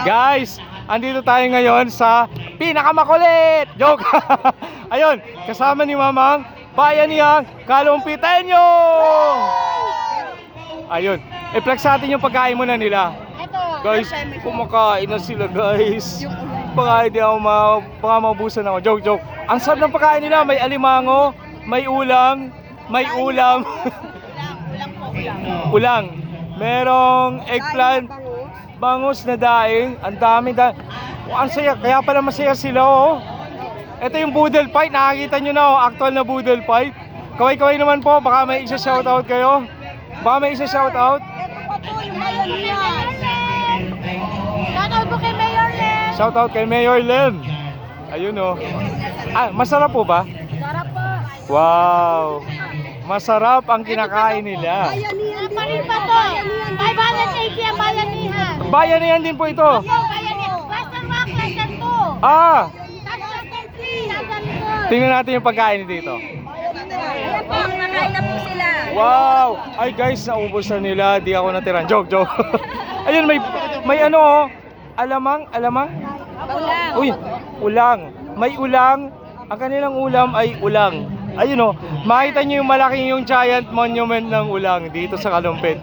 Guys, andito tayo ngayon sa pinakamakulit! Joke! Ayun, kasama ni Mamang Bayanihang Kalumpitenyo! Ayun, i-flex sa atin yung pagkain muna nila. Guys, kumakain na sila guys. Baka hindi ako baka maubusan ako. Joke, joke. Ang sarap ng pagkain nila, may alimango, may ulam, ulang. Merong eggplant, bangus na daing, ang dami ang saya, kaya pala masaya sila oh. Ito yung boodle fight, nakakita nyo na oh, actual na boodle fight. Kaway-kaway naman po, baka may isa shoutout kayo. Baka may isa shoutout. Shoutout po kay Mayor Lem. Shoutout kay Mayor Lem. Ayun oh. Masarap po ba? Sarap po. Wow. Masarap ang kinakain nila. Pa rin pa to. 580 ang bayanihan. Bayanihan din po ito. Bayanihan. Cluster 1, Cluster 2. Cluster 3. Tingnan natin yung pagkain dito. Ayan po, nakain na po sila. Wow! Ay guys, naubos na nila. Di ako natiran. Joke, joke. Ayun, may ano oh. Alamang? Ulang. Uy, ulang. May ulang. Ang kanilang ulam ay ulang. Ayun oh, makita nyo yung malaking yung giant monument ng ulang dito sa Kalumpit.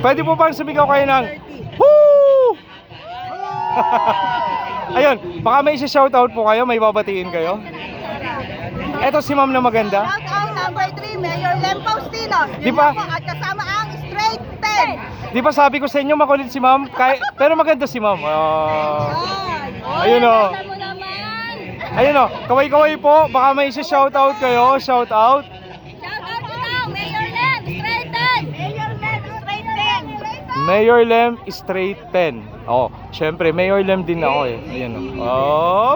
Pwede po bang sumigaw kayo ng woo! Ayun, baka may isa-shoutout po kayo, may babatiin kayo. Eto si ma'am na maganda. Shoutout number 3, Mayor Lem Faustino. Di ba? At kasama ang Straight 10. Di ba sabi ko sa inyo makulit si ma'am? Pero maganda si ma'am. Ayun oh. Ayun o, kaway-kaway po, baka may isa-shoutout kayo, shoutout. Shoutout ko daw, Mayor Lem, Straight 10. Mayor Lem, Straight 10. Mayor Lem, Straight 10. Oh, syempre, Mayor Lem din ako eh. Ayun o.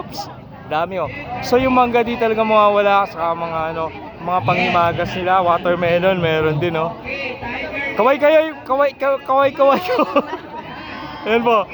Oops! Dami o. So yung mangga di talaga mawawala, saka mga ano, mga pangimagas nila, watermelon, meron din o. Kaway-kaway. Ayan po.